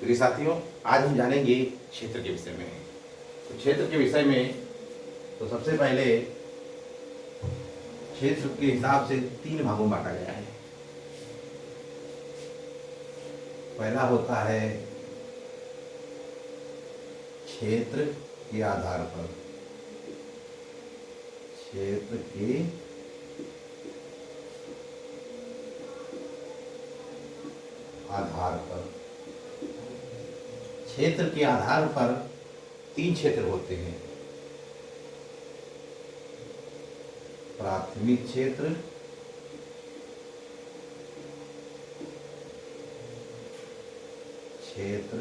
प्रिय साथियों, आज हम जानेंगे क्षेत्र के विषय में। तो क्षेत्र के विषय में तो सबसे पहले क्षेत्र के हिसाब से 3 भागों में बांटा गया है। पहला होता है क्षेत्र के आधार पर। क्षेत्र के आधार पर, क्षेत्र के आधार पर 3 क्षेत्र होते हैं। प्राथमिक क्षेत्र, क्षेत्र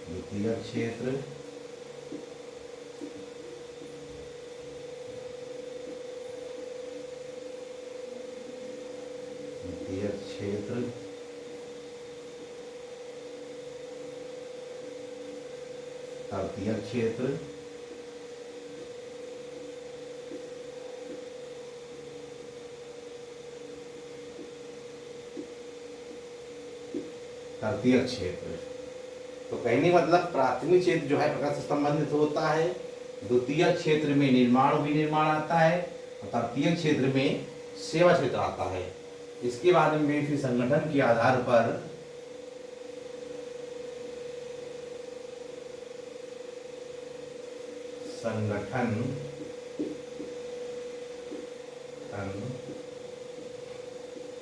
द्वितीय क्षेत्र, द्वितीय क्षेत्र, तृतीय क्षेत्र, तृतीय क्षेत्र। तो कहने का मतलब प्राथमिक क्षेत्र जो है प्रकाश से संबंधित होता है, द्वितीय क्षेत्र में निर्माण विनिर्माण आता है और तृतीय क्षेत्र में सेवा क्षेत्र आता है। इसके बाद में फिर संगठन के आधार पर संगठन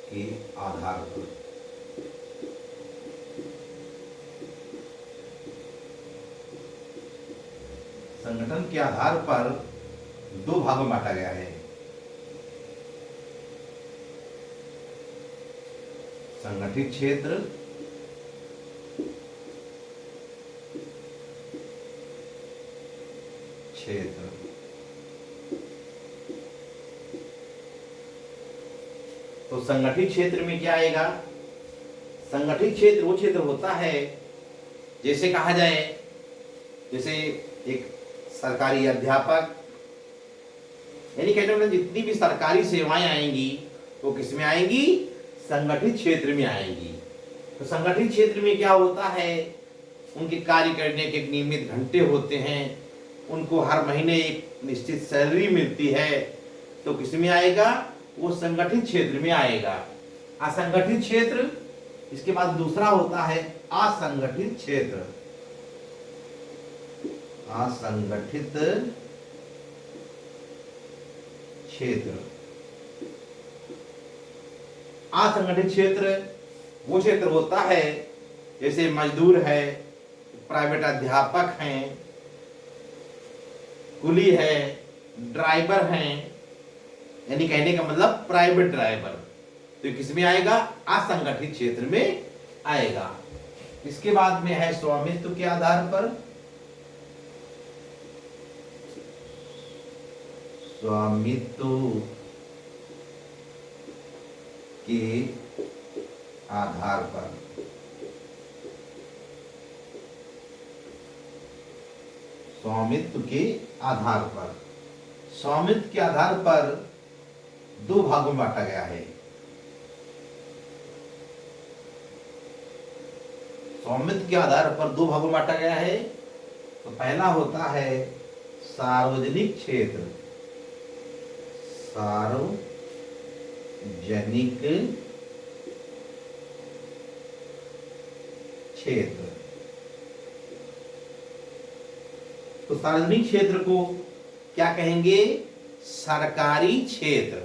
के आधार पर संगठन के आधार पर 2 भागों में बांटा गया है। संगठित क्षेत्र, क्षेत्र। तो संगठित क्षेत्र में क्या आएगा? संगठित क्षेत्र वो क्षेत्र होता है, जैसे कहा जाए, जैसे एक सरकारी अध्यापक, यानी कहते हैं जितनी भी सरकारी सेवाएं आएंगी वो किस में आएंगी? संगठित क्षेत्र में आएंगी। तो संगठित क्षेत्र में क्या होता है? उनके कार्य करने के एक नियमित घंटे होते हैं, उनको हर महीने एक निश्चित सैलरी मिलती है। तो किस में आएगा? वो संगठित क्षेत्र में आएगा। असंगठित क्षेत्र, इसके बाद दूसरा होता है असंगठित क्षेत्र। असंगठित क्षेत्र। असंगठित क्षेत्र वो क्षेत्र होता है जैसे मजदूर है, प्राइवेट अध्यापक हैं, कुली है, ड्राइवर हैं, यानी कहने का मतलब प्राइवेट ड्राइवर। तो किस में आएगा? असंगठित क्षेत्र में आएगा। इसके बाद में है स्वामित्व के आधार पर। स्वामित्व के आधार पर, स्वामित्व के आधार पर, स्वामित्व के आधार पर 2 भागों में बांटा गया है। स्वामित्व के आधार पर 2 भागों में बांटा गया है। तो पहला होता है सार्वजनिक क्षेत्र। सार्वजनिक क्षेत्र। तो सार्वजनिक क्षेत्र को क्या कहेंगे? सरकारी क्षेत्र।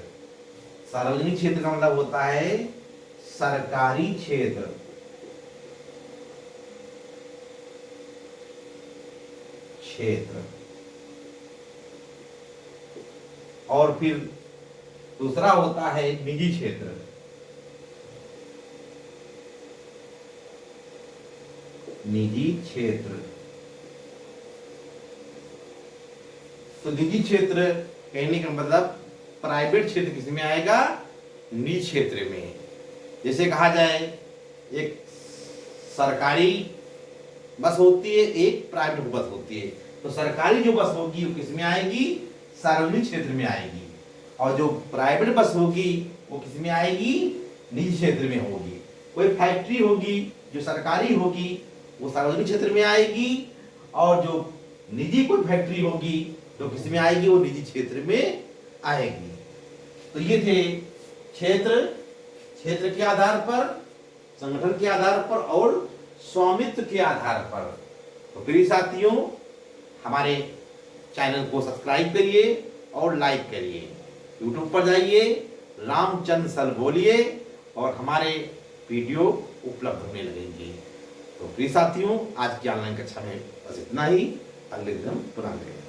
सार्वजनिक क्षेत्र का मतलब होता है सरकारी क्षेत्र। क्षेत्र। और फिर दूसरा होता है निजी क्षेत्र। निजी क्षेत्र। तो निजी क्षेत्र कहने का मतलब प्राइवेट क्षेत्र किस में आएगा? निजी क्षेत्र में। जैसे कहा जाए एक सरकारी बस होती है, एक प्राइवेट बस होती है। तो सरकारी जो बस होगी वो किस में आएगी? सार्वजनिक क्षेत्र में आएगी। और जो प्राइवेट बस होगी वो किस में आएगी? निजी क्षेत्र में होगी। कोई फैक्ट्री होगी जो सरकारी होगी वो सार्वजनिक क्षेत्र में आएगी, और जो निजी कोई फैक्ट्री होगी तो किस में आएगी, वो निजी क्षेत्र में आएगी। तो ये थे क्षेत्र के आधार पर, संगठन के आधार पर और स्वामित्व के आधार पर। तो प्रिय साथियों, हमारे चैनल को सब्सक्राइब करिए और लाइक करिए। यूट्यूब पर जाइए, रामचंद्र सर बोलिए, और हमारे वीडियो उपलब्ध होने लगेंगे। तो प्रिय साथियों, आज की ऑनलाइन कक्षा में बस इतना ही। अगले दिन हम पुनः मिलेंगे।